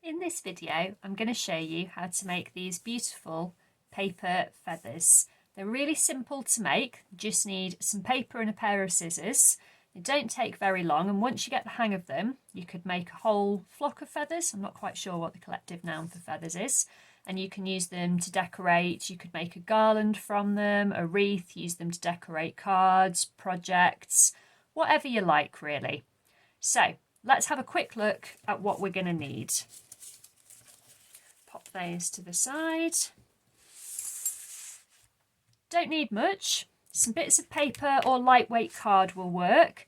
In this video, I'm going to show you how to make these beautiful paper feathers. They're really simple to make. You just need some paper and a pair of scissors. They don't take very long, and once you get the hang of them, you could make a whole flock of feathers. I'm not quite sure what the collective noun for feathers is. And you can use them to decorate. You could make a garland from them, a wreath, use them to decorate cards, projects, whatever you like really. So let's have a quick look at what we're going to need. Pop those to the side. Don't need much. Some bits of paper or lightweight card will work.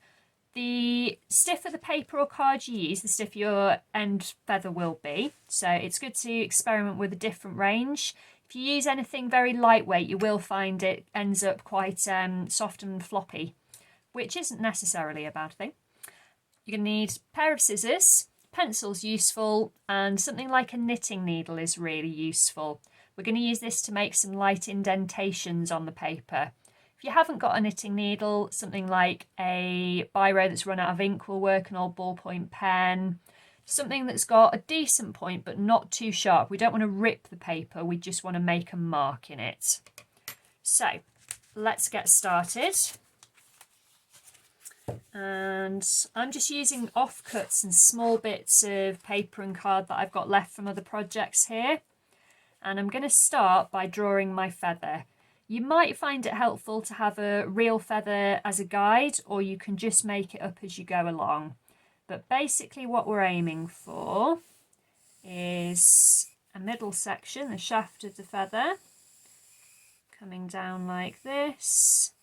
The stiffer the paper or card you use, the stiffer your end feather will be. So it's good to experiment with a different range. If you use anything very lightweight, you will find it ends up quite soft and floppy, which isn't necessarily a bad thing. You're going to need a pair of scissors. Pencil's useful, and something like a knitting needle is really useful. We're going to use this to make some light indentations on the paper. If you haven't got a knitting needle, something like a biro that's run out of ink will work, an old ballpoint pen, something that's got a decent point but not too sharp. We don't want to rip the paper, we just want to make a mark in it. So let's get started. And I'm just using offcuts and small bits of paper and card that I've got left from other projects here. And I'm going to start by drawing my feather. You might find it helpful to have a real feather as a guide, or you can just make it up as you go along. But basically what we're aiming for is a middle section, the shaft of the feather, coming down like this,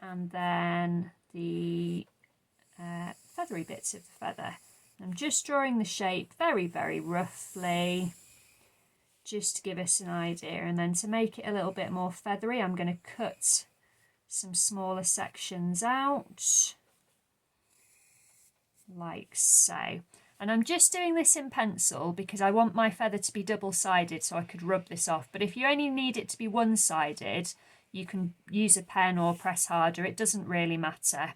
and then the feathery bits of the feather. I'm just drawing the shape very, very roughly, just to give us an idea, and then to make it a little bit more feathery, I'm going to cut some smaller sections out, like so. And I'm just doing this in pencil because I want my feather to be double-sided so I could rub this off. But if you only need it to be one-sided, you can use a pen or press harder, it doesn't really matter.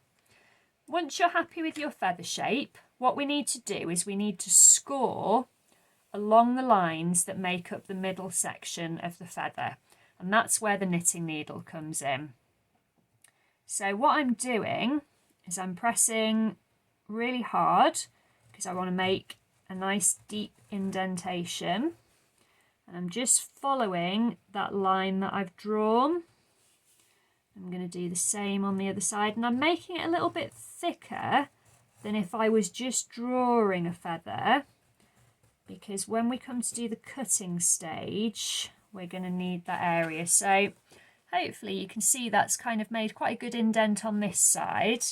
Once you're happy with your feather shape, what we need to do is we need to score along the lines that make up the middle section of the feather, and that's where the knitting needle comes in. So what I'm doing is I'm pressing really hard because I want to make a nice deep indentation, and I'm just following that line that I've drawn. I'm going to do the same on the other side, and I'm making it a little bit thicker than if I was just drawing a feather, because when we come to do the cutting stage, we're going to need that area. So hopefully you can see that's kind of made quite a good indent on this side,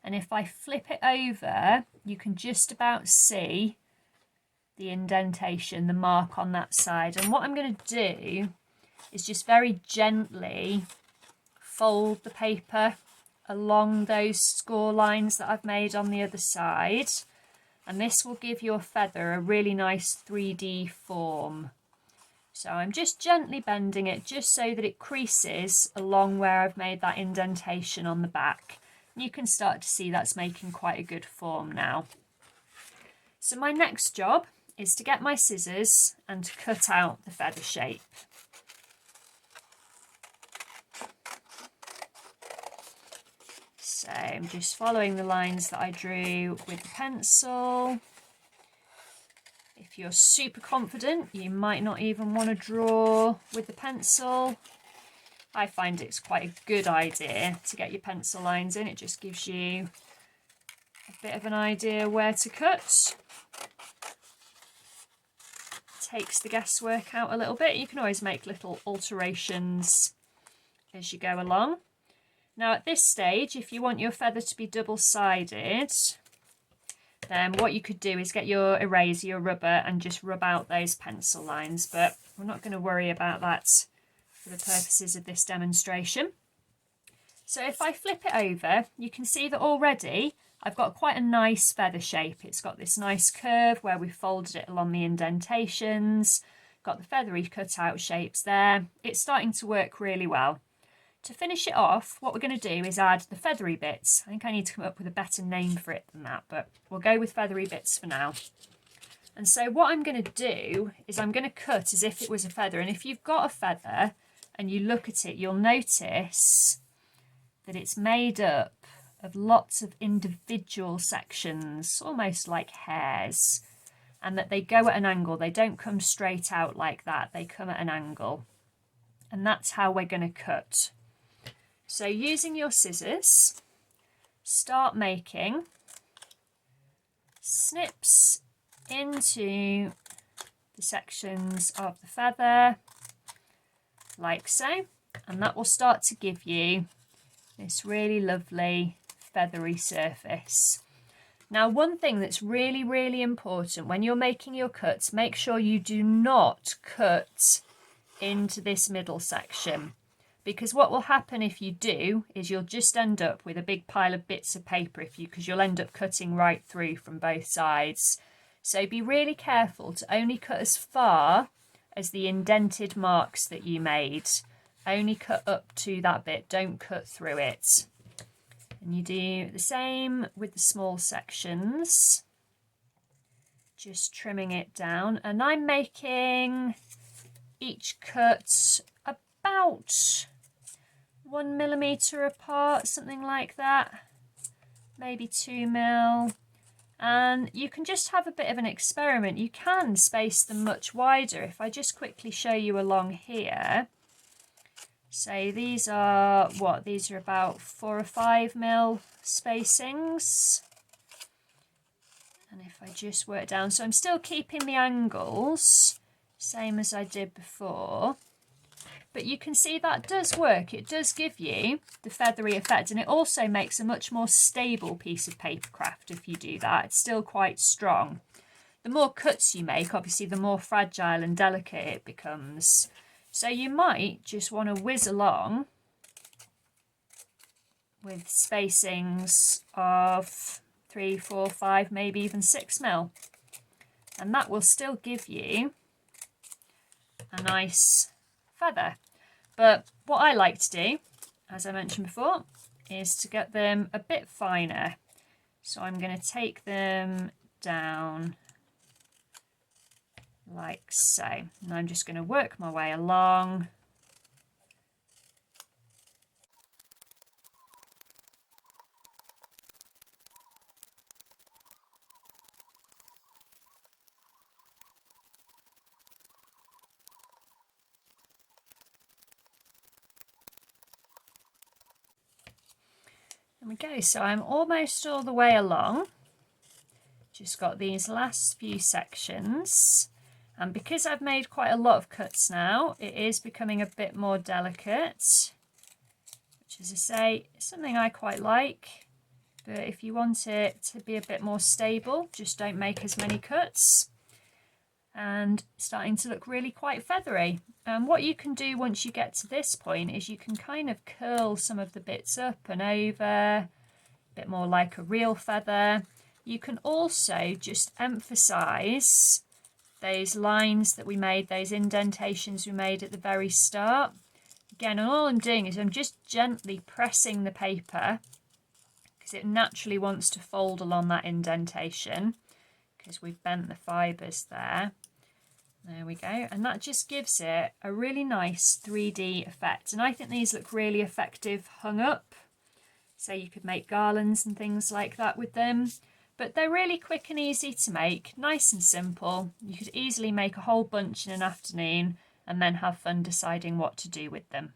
and if I flip it over, you can just about see the indentation, the mark on that side. And what I'm going to do is just very gently fold the paper along those score lines that I've made on the other side, and this will give your feather a really nice 3D form. So I'm just gently bending it just so that it creases along where I've made that indentation on the back. You can start to see that's making quite a good form now. So my next job is to get my scissors and to cut out the feather shape. So I'm just following the lines that I drew with the pencil. If you're super confident, you might not even want to draw with the pencil. I find it's quite a good idea to get your pencil lines in. It just gives you a bit of an idea where to cut. Takes the guesswork out a little bit. You can always make little alterations as you go along. Now at this stage, if you want your feather to be double-sided, then what you could do is get your eraser, your rubber, and just rub out those pencil lines, but we're not going to worry about that for the purposes of this demonstration. So if I flip it over, you can see that already I've got quite a nice feather shape. It's got this nice curve where we folded it along the indentations, got the feathery cutout shapes there. It's starting to work really well. To finish it off, what we're going to do is add the feathery bits. I think I need to come up with a better name for it than that, but we'll go with feathery bits for now. And so what I'm going to do is I'm going to cut as if it was a feather. And if you've got a feather and you look at it, you'll notice that it's made up of lots of individual sections, almost like hairs, and that they go at an angle. They don't come straight out like that. They come at an angle. And that's how we're going to cut. So using your scissors, start making snips into the sections of the feather, like so, and that will start to give you this really lovely feathery surface. Now, one thing that's really, really important when you're making your cuts, make sure you do not cut into this middle section, because what will happen if you do is you'll just end up with a big pile of bits of paper because you'll end up cutting right through from both sides. So be really careful to only cut as far as the indented marks that you made. Only cut up to that bit, don't cut through it. And you do the same with the small sections, just trimming it down. And I'm making each cut about 1 millimetre apart, something like that, maybe 2 mil. And you can just have a bit of an experiment. You can space them much wider. If I just quickly show you along here, so these are what? These are about 4 or 5 mil spacings. And if I just work down, so I'm still keeping the angles, same as I did before. But you can see that does work. It does give you the feathery effect, and it also makes a much more stable piece of paper craft if you do that. It's still quite strong. The more cuts you make, obviously, the more fragile and delicate it becomes. So you might just want to whiz along with spacings of 3, 4, 5, maybe even 6 mil. And that will still give you a nice feather. But what I like to do, as I mentioned before, is to get them a bit finer. So I'm going to take them down like so. And I'm just going to work my way along. There we go. So I'm almost all the way along. Just got these last few sections. And because I've made quite a lot of cuts now, it is becoming a bit more delicate, which, as I say, is something I quite like. But if you want it to be a bit more stable, just don't make as many cuts. And starting to look really quite feathery. And what you can do once you get to this point is you can kind of curl some of the bits up and over, a bit more like a real feather. You can also just emphasize those lines that we made, those indentations we made at the very start. Again, and all I'm doing is I'm just gently pressing the paper because it naturally wants to fold along that indentation because we've bent the fibres there. There we go. And that just gives it a really nice 3D effect. And I think these look really effective hung up. So you could make garlands and things like that with them. But they're really quick and easy to make, nice and simple. You could easily make a whole bunch in an afternoon and then have fun deciding what to do with them.